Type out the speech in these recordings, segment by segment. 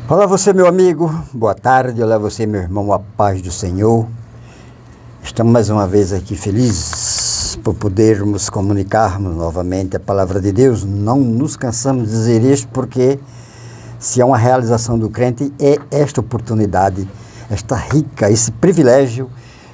Olá você, meu amigo, boa tarde. Olá você, meu irmão, a paz do Senhor. Estamos mais uma vez aqui felizes por podermos comunicarmos novamente a palavra de Deus. Não nos cansamos de dizer isto porque se há uma realização do crente é esta oportunidade,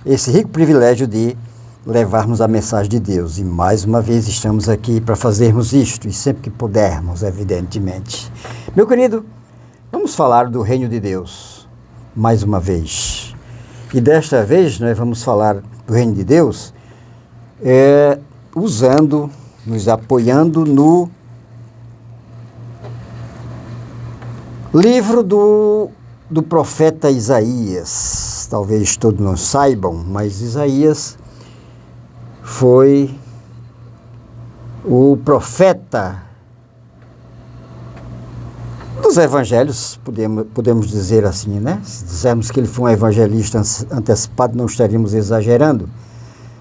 esse rico privilégio de levarmos a mensagem de Deus. E mais uma vez estamos aqui para fazermos isto e sempre que pudermos, evidentemente. Meu querido, vamos falar do reino de Deus, mais uma vez. E desta vez nós vamos falar do reino de Deus nos apoiando no livro do profeta Isaías. Talvez todos não saibam, mas Isaías foi o profeta dos evangelhos, podemos dizer assim, né? Se dissermos que ele foi um evangelista antecipado, não estaríamos exagerando.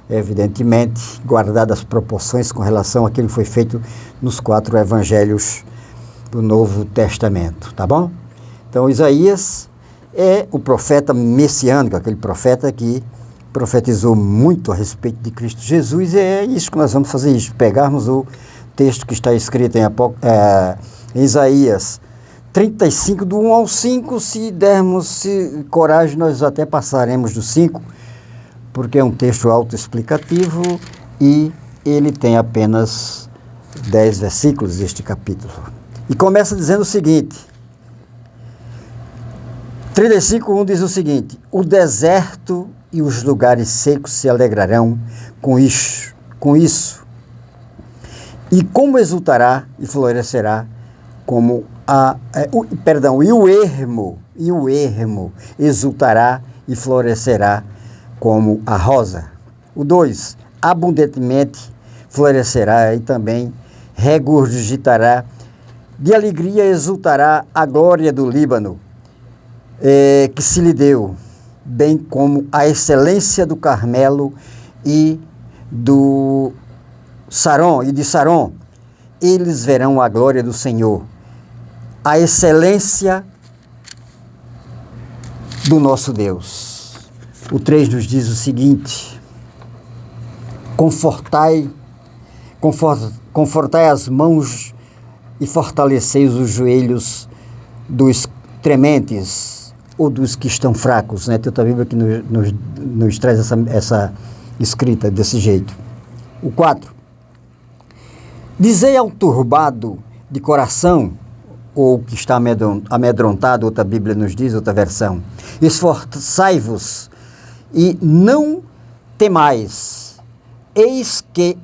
Evidentemente, guardadas as proporções com relação àquilo que foi feito nos 4 evangelhos do Novo Testamento, tá bom? Então, Isaías é o profeta messiânico, aquele profeta que profetizou muito a respeito de Cristo Jesus, e é isso que nós vamos fazer, pegarmos o texto que está escrito em Isaías 35, do 1 ao 5, se dermos coragem, nós até passaremos do 5, porque é um texto autoexplicativo e ele tem apenas 10 versículos, este capítulo. E começa dizendo o seguinte, 35:1 diz o seguinte: o deserto e os lugares secos se alegrarão com isso, e como exultará e florescerá como e o ermo exultará e florescerá como a rosa. O 2, abundantemente florescerá e também regurgitará, de alegria exultará a glória do Líbano, que se lhe deu, bem como a excelência do Carmelo e de Saron. Eles verão a glória do Senhor, a excelência do nosso Deus. O 3 nos diz o seguinte: confortai as mãos e fortalecei os joelhos dos trementes ou dos que estão fracos, né? Tem outra Bíblia que nos traz essa escrita desse jeito. O 4: dizei ao turbado de coração, ou que está amedrontado, outra Bíblia nos diz, outra versão, esforçai-vos e não temais, eis que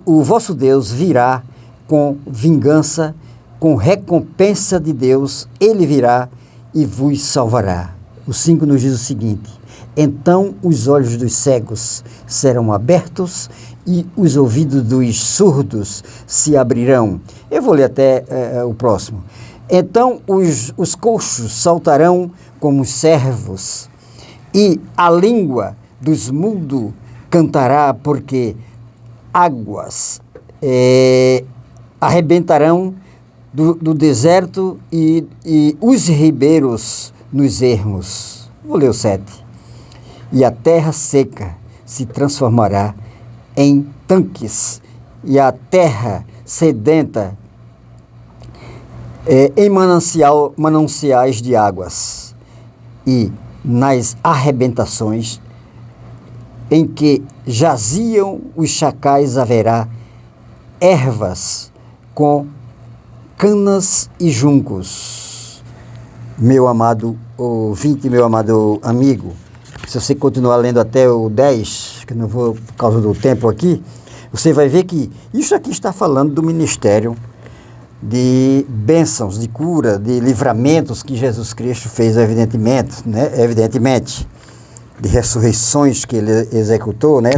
o vosso Deus virá com vingança, com recompensa de Deus, ele virá e vos salvará. O 5 nos diz o seguinte: então os olhos dos cegos serão abertos e os ouvidos dos surdos se abrirão. Eu vou ler até o próximo. Então os coxos saltarão como servos, e a língua dos mudos cantará, porque águas arrebentarão do deserto e os ribeiros nos ermos. Vou ler o 7. E a terra seca se transformará em tanques, e a terra sedenta em mananciais de águas, e nas arrebentações em que jaziam os chacais haverá ervas com canas e juncos. Meu amado ouvinte, meu amado amigo, se você continuar lendo até o 10, que não vou por causa do tempo aqui, você vai ver que isso aqui está falando do ministério de bênçãos, de cura, de livramentos que Jesus Cristo fez, evidentemente, de ressurreições que ele executou, né,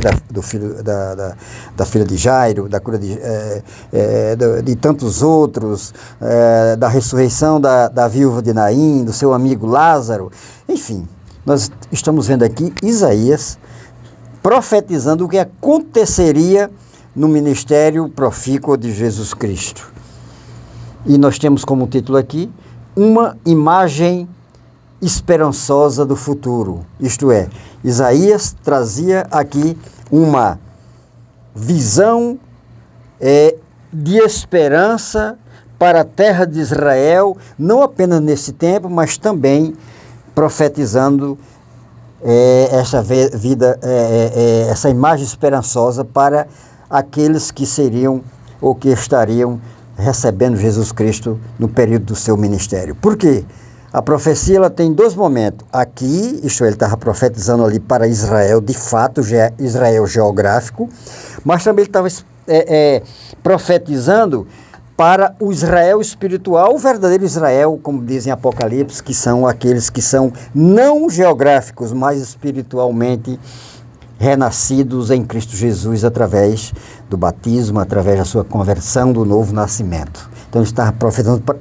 da filha de Jairo, da cura de tantos outros, da ressurreição da viúva de Naim, do seu amigo Lázaro. Enfim, nós estamos vendo aqui Isaías profetizando o que aconteceria no ministério profícuo de Jesus Cristo. E nós temos como título aqui, uma imagem esperançosa do futuro. Isto é, Isaías trazia aqui uma visão de esperança para a terra de Israel, não apenas nesse tempo, mas também profetizando essa imagem esperançosa para aqueles que seriam ou que estariam recebendo Jesus Cristo no período do seu ministério. Por quê? A profecia ela tem dois momentos. Aqui, isto é, ele estava profetizando ali para Israel, de fato, Israel geográfico, mas também ele estava profetizando para o Israel espiritual, o verdadeiro Israel, como dizem em Apocalipse, que são aqueles que são não geográficos, mas espiritualmente renascidos em Cristo Jesus através do batismo, através da sua conversão, do novo nascimento. Então ele estava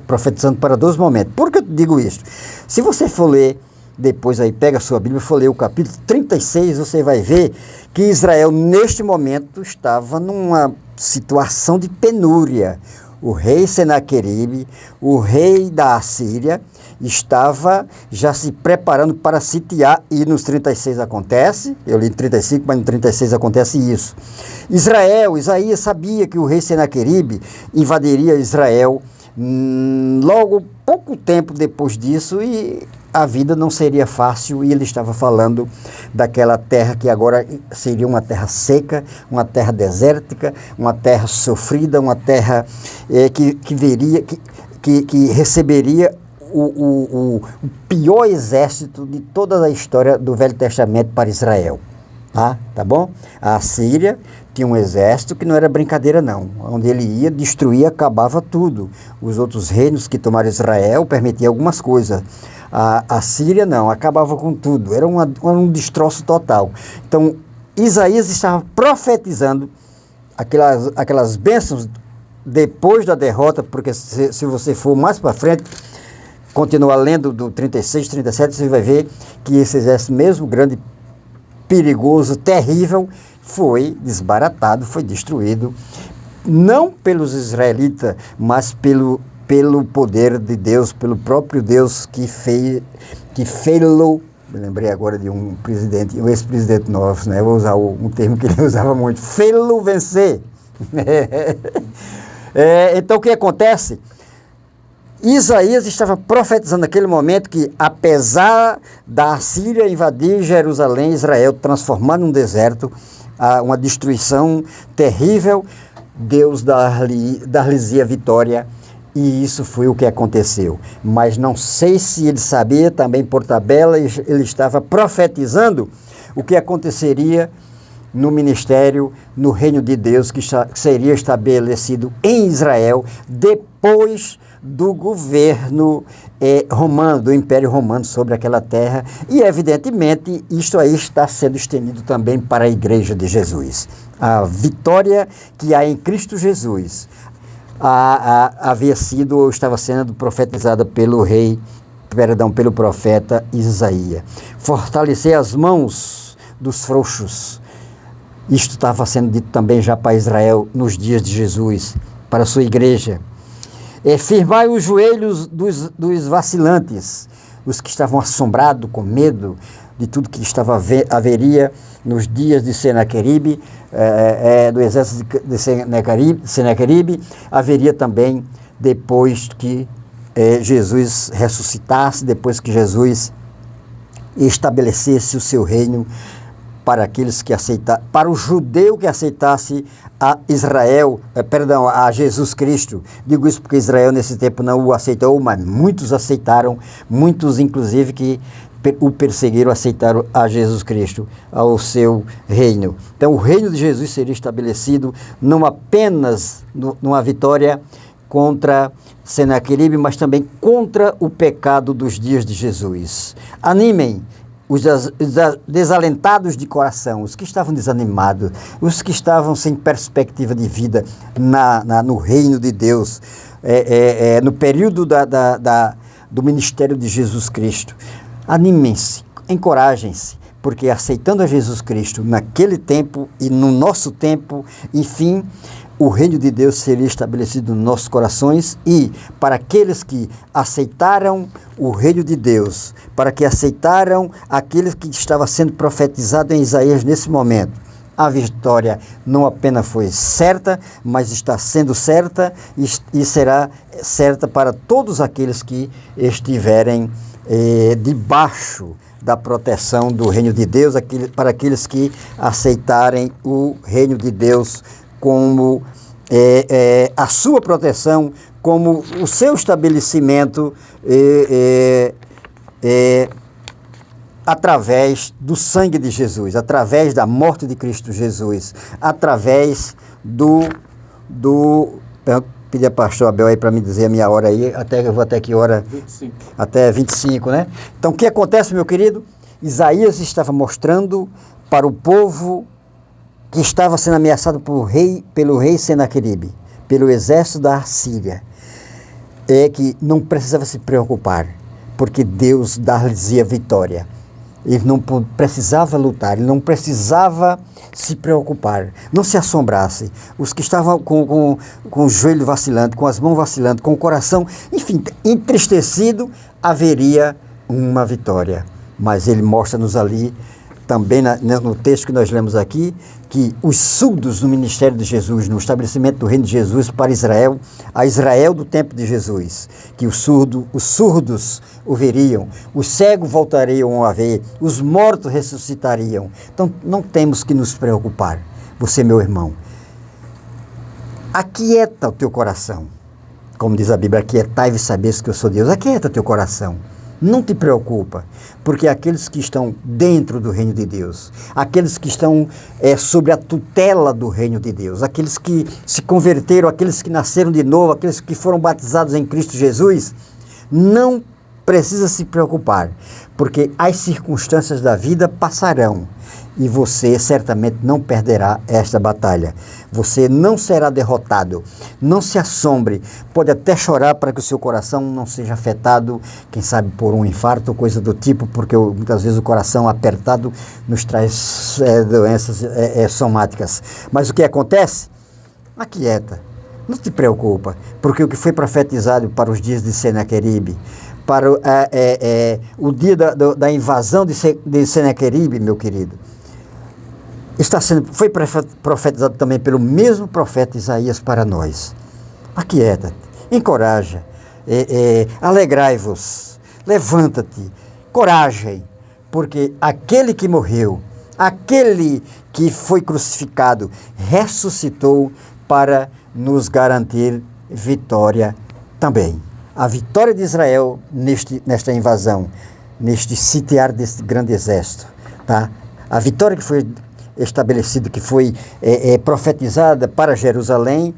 profetizando para dois momentos. Por que eu digo isso? Se você for ler, depois aí pega a sua Bíblia e for ler o capítulo 36, você vai ver que Israel neste momento estava numa situação de penúria. O rei Senaqueribe, o rei da Assíria, estava já se preparando para sitiar, e nos 36 acontece, eu li em 35, mas no 36 acontece isso. Isaías sabia que o rei Senaqueribe invadiria Israel logo pouco tempo depois disso, e a vida não seria fácil, e ele estava falando daquela terra que agora seria uma terra seca, uma terra desértica, uma terra sofrida, uma terra que receberia o pior exército de toda a história do Velho Testamento para Israel. Tá bom? A Síria tinha um exército que não era brincadeira não, onde ele ia, destruía, acabava tudo. Os outros reinos que tomaram Israel permitiam algumas coisas. A Síria não, acabava com tudo, era um destroço total. Então, Isaías estava profetizando aquelas bênçãos depois da derrota, porque se você for mais para frente, continuar lendo do 36, 37, você vai ver que esse exército mesmo grande, perigoso, terrível, foi desbaratado, foi destruído, não pelos israelitas, mas pelo poder de Deus, pelo próprio Deus que fez-lo. Me lembrei agora de um ex-presidente nosso, né? Vou usar um termo que ele usava muito, fê-lo vencer. Então o que acontece? Isaías estava profetizando naquele momento que, apesar da Assíria invadir Jerusalém, Israel, transformar num deserto, uma destruição terrível, Deus dar-lhes-ia vitória, e isso foi o que aconteceu. Mas não sei se ele sabia, também por tabela, ele estava profetizando o que aconteceria no ministério, no reino de Deus, que seria estabelecido em Israel depois do governo romano, do Império Romano sobre aquela terra, e evidentemente isto aí está sendo estendido também para a Igreja de Jesus. A vitória que há em Cristo Jesus havia sido ou estava sendo profetizada pelo profeta Isaías. Fortalecer as mãos dos frouxos. Isto estava sendo dito também já para Israel nos dias de Jesus, para a sua igreja. Firmai os joelhos dos vacilantes, os que estavam assombrados, com medo de tudo que haveria nos dias de Senaqueribe, do exército de Senaqueribe, haveria também depois que Jesus ressuscitasse, depois que Jesus estabelecesse o seu reino para aqueles que aceitassem, para o judeu que aceitasse a Jesus Cristo. Digo isso porque Israel nesse tempo não o aceitou, mas muitos aceitaram, muitos inclusive que o perseguiram, aceitaram a Jesus Cristo, ao seu reino. Então o reino de Jesus seria estabelecido não apenas numa vitória contra Senaqueribe, mas também contra o pecado dos dias de Jesus. Animem os desalentados de coração, os que estavam desanimados, os que estavam sem perspectiva de vida no reino de Deus, no período do ministério de Jesus Cristo. Animem-se, encorajem-se, porque aceitando a Jesus Cristo naquele tempo e no nosso tempo, enfim, o reino de Deus seria estabelecido nos nossos corações e para aqueles que aceitaram o reino de Deus, para que aceitaram aquilo que estava sendo profetizado em Isaías nesse momento. A vitória não apenas foi certa, mas está sendo certa e será certa para todos aqueles que estiverem debaixo da proteção do reino de Deus, para aqueles que aceitarem o reino de Deus como a sua proteção, como o seu estabelecimento através do sangue de Jesus, através da morte de Cristo Jesus, através eu pedi a pastor Abel aí para me dizer a minha hora aí, eu vou até que hora? 25. Até 25, né? Então, o que acontece, meu querido? Isaías estava mostrando para o povo que estava sendo ameaçado pelo rei Senaqueribe, pelo exército da Assíria, que não precisava se preocupar, porque Deus dar-lhes-ia vitória. Ele não precisava lutar, ele não precisava se preocupar, não se assombrasse. Os que estavam com o joelho vacilando, com as mãos vacilando, com o coração, enfim, entristecido, haveria uma vitória. Mas ele mostra-nos ali, também no texto que nós lemos aqui, que os surdos no ministério de Jesus, no estabelecimento do reino de Jesus para Israel, a Israel do tempo de Jesus, que os surdos o veriam, os cegos voltariam a ver, os mortos ressuscitariam. Então não temos que nos preocupar. Você, meu irmão, aquieta o teu coração. Como diz a Bíblia, aquietai e sabeis que eu sou Deus. Aquieta o teu coração. Não te preocupa, porque aqueles que estão dentro do reino de Deus, aqueles que estão sob a tutela do reino de Deus, aqueles que se converteram, aqueles que nasceram de novo, aqueles que foram batizados em Cristo Jesus, não precisa se preocupar, porque as circunstâncias da vida passarão e você certamente não perderá esta batalha. Você não será derrotado. Não se assombre. Pode até chorar para que o seu coração não seja afetado, quem sabe por um infarto ou coisa do tipo, porque muitas vezes o coração apertado nos traz doenças somáticas. Mas o que acontece? Aquieta. Não te preocupa, porque o que foi profetizado para os dias de Senaqueribe, para o dia da invasão de Senaqueribe, meu querido, foi profetizado também pelo mesmo profeta Isaías para nós. Aquieta-te, encoraja, alegrai-vos, levanta-te, coragem, porque aquele que morreu, aquele que foi crucificado, ressuscitou para nos garantir vitória também. A vitória de Israel nesta invasão, neste sitiar deste grande exército, tá? A vitória que foi estabelecida, que foi profetizada para Jerusalém,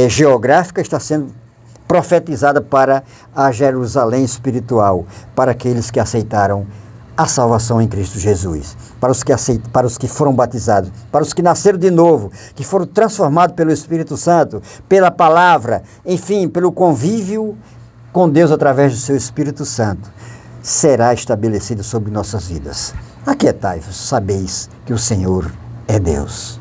geográfica, está sendo profetizada para a Jerusalém espiritual, para aqueles que aceitaram a salvação em Cristo Jesus, para os que foram batizados, para os que nasceram de novo, que foram transformados pelo Espírito Santo, pela palavra, enfim, pelo convívio com Deus através do seu Espírito Santo, será estabelecido sobre nossas vidas. Aquietai-vos, sabeis que o Senhor é Deus.